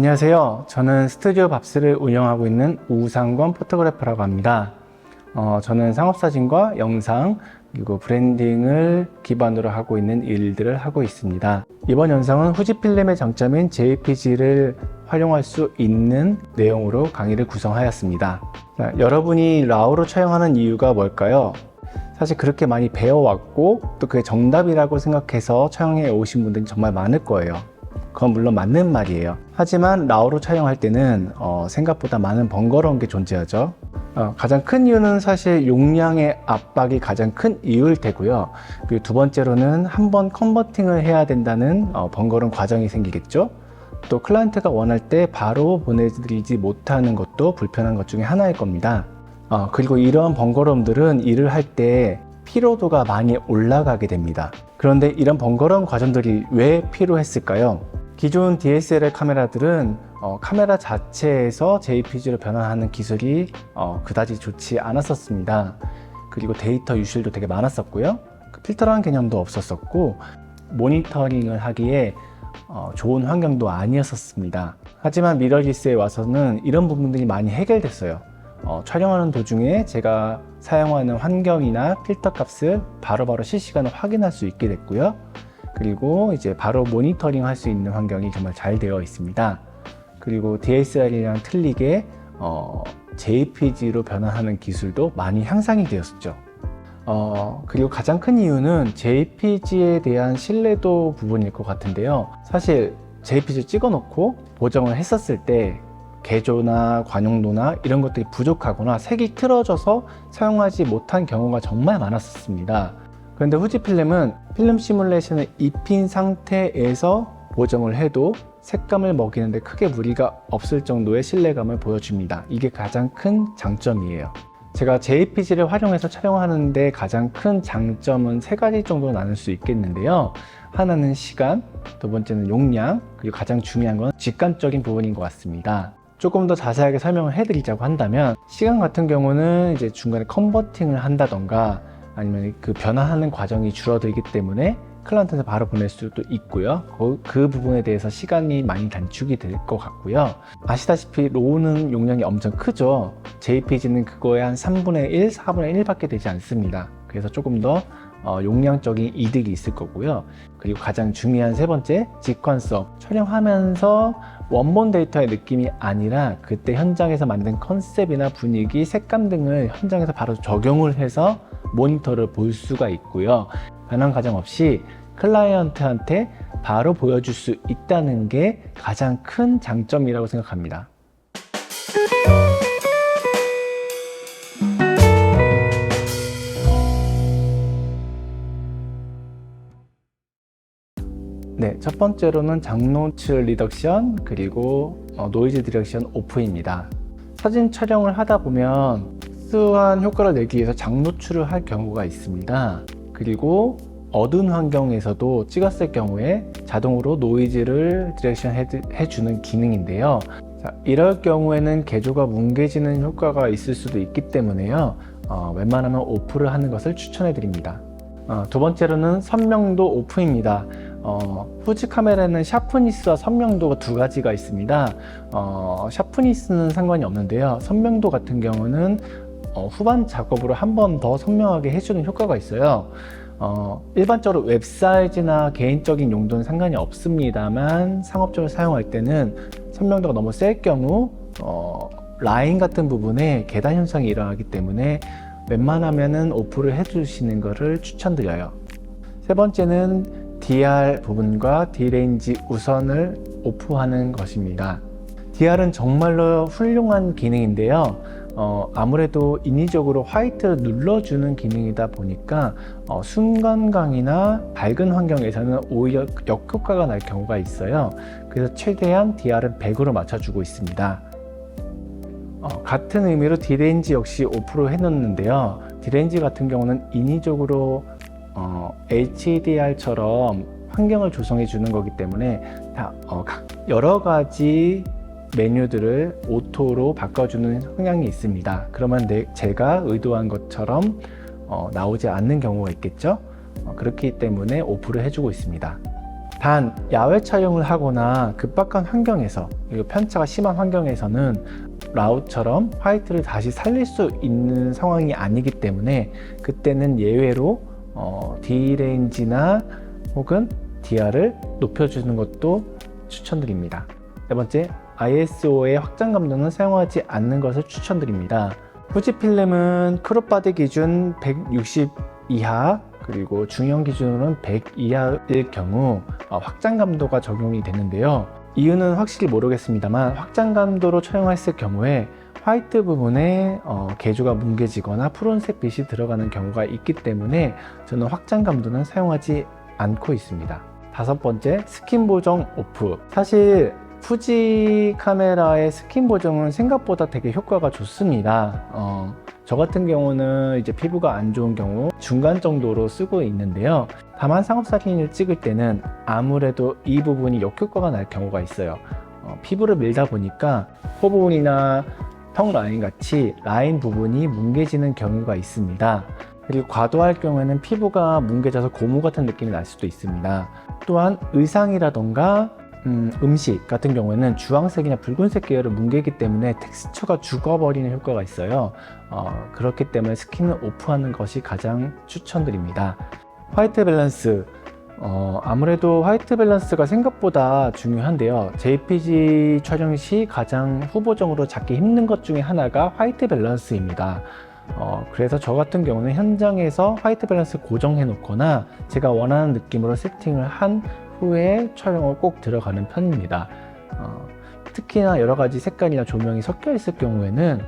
안녕하세요. 저는 스튜디오 밥스를 운영하고 있는 우상권 포토그래퍼라고 합니다. 저는 상업사진과 영상 그리고 브랜딩을 기반으로 하고 있는 일들을 하고 있습니다. 이번 영상은 후지필름의 장점인 JPG를 활용할 수 있는 내용으로 강의를 구성하였습니다. 자, 여러분이 라오로 촬영하는 이유가 뭘까요? 사실 그렇게 많이 배워왔고 또 그게 정답이라고 생각해서 촬영해 오신 분들이 정말 많을 거예요. 그건 물론 맞는 말이에요. 하지만 라오로 촬영할 때는 생각보다 많은 번거로운 게 존재하죠. 가장 큰 이유는 사실 용량의 압박이 가장 큰 이유일 테고요. 그리고 두 번째로는 한번 컨버팅을 해야 된다는 번거로운 과정이 생기겠죠. 또 클라이언트가 원할 때 바로 보내드리지 못하는 것도 불편한 것 중에 하나일 겁니다. 그리고 이러한 번거로움들은 일을 할 때 피로도가 많이 올라가게 됩니다. 그런데 이런 번거로운 과정들이 왜 필요했을까요? 기존 DSLR 카메라들은 카메라 자체에서 JPG로 변환하는 기술이 그다지 좋지 않았었습니다. 그리고 데이터 유실도 되게 많았었고요. 필터라는 개념도 없었었고 모니터링을 하기에 좋은 환경도 아니었었습니다. 하지만 미러리스에 와서는 이런 부분들이 많이 해결됐어요. 촬영하는 도중에 제가 사용하는 환경이나 필터 값을 바로바로 실시간으로 확인할 수 있게 됐고요. 그리고 이제 바로 모니터링 할 수 있는 환경이 정말 잘 되어 있습니다. 그리고 DSLR이랑 틀리게 JPG로 변환하는 기술도 많이 향상이 되었죠. 그리고 가장 큰 이유는 JPG에 대한 신뢰도 부분일 것 같은데요. 사실 JPG 찍어놓고 보정을 했었을 때 개조나 관용도나 이런 것들이 부족하거나 색이 틀어져서 사용하지 못한 경우가 정말 많았었습니다. 그런데 후지필름은 필름 시뮬레이션을 입힌 상태에서 보정을 해도 색감을 먹이는데 크게 무리가 없을 정도의 신뢰감을 보여줍니다. 이게 가장 큰 장점이에요. 제가 JPG를 활용해서 촬영하는데 가장 큰 장점은 세 가지 정도 나눌 수 있겠는데요. 하나는 시간, 두 번째는 용량, 그리고 가장 중요한 건 직관적인 부분인 것 같습니다. 조금 더 자세하게 설명을 해드리자고 한다면 시간 같은 경우는 이제 중간에 컨버팅을 한다던가 아니면 그 변화하는 과정이 줄어들기 때문에 클라이언트한테 바로 보낼 수도 있고요. 그 부분에 대해서 시간이 많이 단축이 될 것 같고요. 아시다시피 로우는 용량이 엄청 크죠. JPG는 그거의 한 3분의 1, 4분의 1밖에 되지 않습니다. 그래서 조금 더 용량적인 이득이 있을 거고요. 그리고 가장 중요한 세 번째, 직관성. 촬영하면서 원본 데이터의 느낌이 아니라 그때 현장에서 만든 컨셉이나 분위기, 색감 등을 현장에서 바로 적용을 해서 모니터를 볼 수가 있고요. 변환 과정 없이 클라이언트한테 바로 보여줄 수 있다는 게 가장 큰 장점이라고 생각합니다. 네, 첫 번째로는 장노츠 리덕션 그리고 노이즈 디렉션 오프입니다. 사진 촬영을 하다 보면 특수한 효과를 내기 위해서 장노출을 할 경우가 있습니다. 그리고 어두운 환경에서도 찍었을 경우에 자동으로 노이즈를 디렉션 해주는 기능인데요. 자, 이럴 경우에는 개조가 뭉개지는 효과가 있을 수도 있기 때문에요. 웬만하면 오프를 하는 것을 추천해 드립니다. 두 번째로는 선명도 오프입니다. 후지 카메라는 샤프니스와 선명도가 두 가지가 있습니다. 샤프니스는 상관이 없는데요. 선명도 같은 경우는 후반 작업으로 한 번 더 선명하게 해주는 효과가 있어요. 일반적으로 웹사이즈나 개인적인 용도는 상관이 없습니다만 상업적으로 사용할 때는 선명도가 너무 셀 경우 라인 같은 부분에 계단 현상이 일어나기 때문에 웬만하면은 오프를 해주시는 것을 추천드려요. 세 번째는 DR 부분과 D레인지 우선을 오프하는 것입니다. DR은 정말로 훌륭한 기능인데요. 아무래도 인위적으로 화이트를 눌러주는 기능이다 보니까 순간광이나 밝은 환경에서는 오히려 역효과가 날 경우가 있어요. 그래서 최대한 DR은 100으로 맞춰주고 있습니다. 같은 의미로 D레인지 역시 오프로 해놓는데요. D레인지 같은 경우는 인위적으로 HDR처럼 환경을 조성해 주는 거기 때문에 여러 가지 메뉴들을 오토로 바꿔주는 성향이 있습니다. 그러면 제가 의도한 것처럼 나오지 않는 경우가 있겠죠. 그렇기 때문에 오프를 해주고 있습니다. 단 야외 촬영을 하거나 급박한 환경에서, 그리고 편차가 심한 환경에서는 라우처럼 화이트를 다시 살릴 수 있는 상황이 아니기 때문에 그때는 예외로 D레인지나 혹은 DR을 높여주는 것도 추천드립니다. 네 번째, ISO의 확장 감도는 사용하지 않는 것을 추천드립니다. 후지필름은 크롭바디 기준 160 이하, 그리고 중형 기준으로는 100 이하일 경우 확장 감도가 적용이 되는데요. 이유는 확실히 모르겠습니다만 확장 감도로 촬영했을 경우에 화이트 부분에 개조가 뭉개지거나 푸른색 빛이 들어가는 경우가 있기 때문에 저는 확장 감도는 사용하지 않고 있습니다. 다섯 번째, 스킨 보정 오프. 사실 후지 카메라의 스킨 보정은 생각보다 되게 효과가 좋습니다. 저 같은 경우는 이제 피부가 안 좋은 경우 중간 정도로 쓰고 있는데요. 다만 상업사진을 찍을 때는 아무래도 이 부분이 역효과가 날 경우가 있어요. 피부를 밀다 보니까 코 부분이나 턱 라인 같이 라인 부분이 뭉개지는 경우가 있습니다. 그리고 과도할 경우에는 피부가 뭉개져서 고무 같은 느낌이 날 수도 있습니다. 또한 의상이라던가 음식 같은 경우에는 주황색이나 붉은색 계열을 뭉개기 때문에 텍스처가 죽어버리는 효과가 있어요. 그렇기 때문에 스킨을 오프하는 것이 가장 추천드립니다. 화이트 밸런스. 아무래도 화이트 밸런스가 생각보다 중요한데요. JPG 촬영 시 가장 후보적으로 잡기 힘든 것 중에 하나가 화이트 밸런스입니다. 그래서 저 같은 경우는 현장에서 화이트 밸런스 고정해 놓거나 제가 원하는 느낌으로 세팅을 한 후에 촬영을 꼭 들어가는 편입니다. 특히나 여러 가지 색깔이나 조명이 섞여 있을 경우에는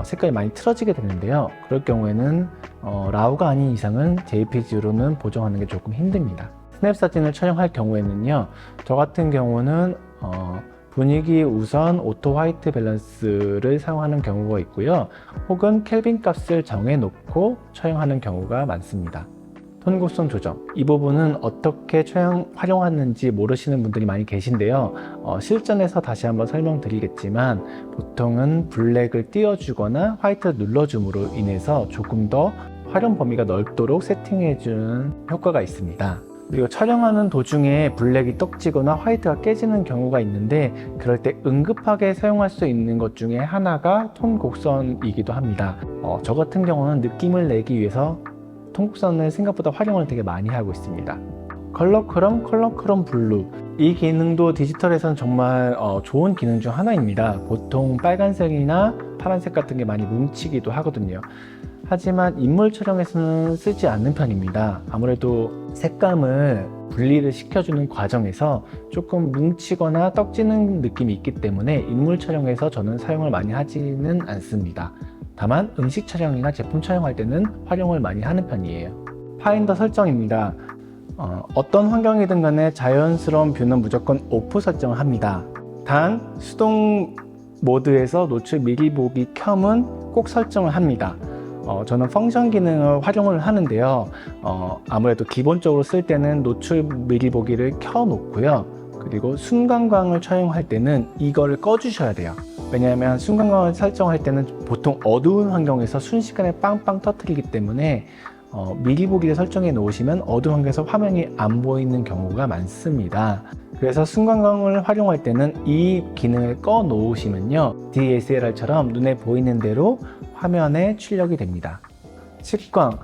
색깔이 많이 틀어지게 되는데요. 그럴 경우에는 라우가 아닌 이상은 JPG로는 보정하는 게 조금 힘듭니다. 스냅 사진을 촬영할 경우에는요, 저 같은 경우는 분위기 우선 오토 화이트 밸런스를 사용하는 경우가 있고요, 혹은 켈빈 값을 정해 놓고 촬영하는 경우가 많습니다. 톤 곡선 조정, 이 부분은 어떻게 활용하는지 모르시는 분들이 많이 계신데요. 실전에서 다시 한번 설명드리겠지만 보통은 블랙을 띄워주거나 화이트를 눌러줌으로 인해서 조금 더 활용 범위가 넓도록 세팅해주는 효과가 있습니다. 그리고 촬영하는 도중에 블랙이 떡지거나 화이트가 깨지는 경우가 있는데 그럴 때 응급하게 사용할 수 있는 것 중에 하나가 톤 곡선이기도 합니다. 저 같은 경우는 느낌을 내기 위해서 톤 곡선을 생각보다 활용을 되게 많이 하고 있습니다. 컬러 크롬 블루, 이 기능도 디지털에서는 정말 좋은 기능 중 하나입니다. 보통 빨간색이나 파란색 같은 게 많이 뭉치기도 하거든요. 하지만 인물 촬영에서는 쓰지 않는 편입니다. 아무래도 색감을 분리를 시켜주는 과정에서 조금 뭉치거나 떡지는 느낌이 있기 때문에 인물 촬영에서 저는 사용을 많이 하지는 않습니다. 다만 음식 촬영이나 제품 촬영할 때는 활용을 많이 하는 편이에요. 파인더 설정입니다. 어떤 환경이든 간에 자연스러운 뷰는 무조건 오프 설정을 합니다. 단 수동 모드에서 노출 미리 보기 켬은 꼭 설정을 합니다. 저는 펑션 기능을 활용을 하는데요. 아무래도 기본적으로 쓸 때는 노출 미리 보기를 켜 놓고요. 그리고 순간광을 촬영할 때는 이거를 꺼 주셔야 돼요. 왜냐하면 순간광을 설정할 때는 보통 어두운 환경에서 순식간에 빵빵 터뜨리기 때문에 미리 보기를 설정해 놓으시면 어두운 환경에서 화면이 안 보이는 경우가 많습니다. 그래서 순간광을 활용할 때는 이 기능을 꺼 놓으시면요, DSLR처럼 눈에 보이는 대로 화면에 출력이 됩니다. 측광,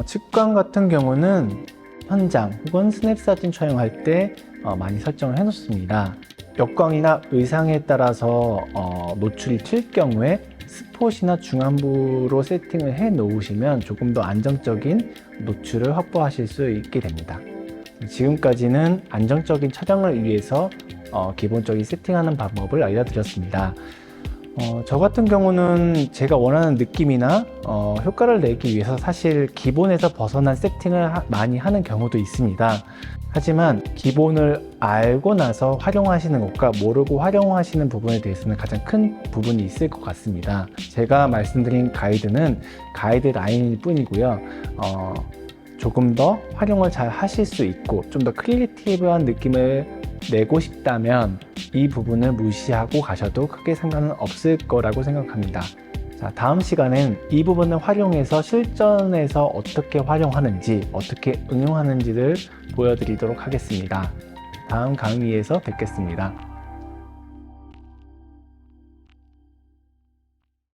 측광 같은 경우는 현장 혹은 스냅 사진 촬영할 때 많이 설정을 해 놓습니다. 역광이나 의상에 따라서 노출이 튈 경우에 스폿이나 중안부로 세팅을 해 놓으시면 조금 더 안정적인 노출을 확보하실 수 있게 됩니다. 지금까지는 안정적인 촬영을 위해서 기본적인 세팅하는 방법을 알려드렸습니다. 저 같은 경우는 제가 원하는 느낌이나 효과를 내기 위해서 사실 기본에서 벗어난 세팅을 많이 하는 경우도 있습니다. 하지만 기본을 알고 나서 활용하시는 것과 모르고 활용하시는 부분에 대해서는 가장 큰 부분이 있을 것 같습니다. 제가 말씀드린 가이드는 가이드 라인일 뿐이고요. 조금 더 활용을 잘 하실 수 있고 좀 더 크리에이티브한 느낌을 내고 싶다면 이 부분을 무시하고 가셔도 크게 상관은 없을 거라고 생각합니다. 자, 다음 시간엔 이 부분을 활용해서 실전에서 어떻게 활용하는지, 어떻게 응용하는지를 보여드리도록 하겠습니다. 다음 강의에서 뵙겠습니다.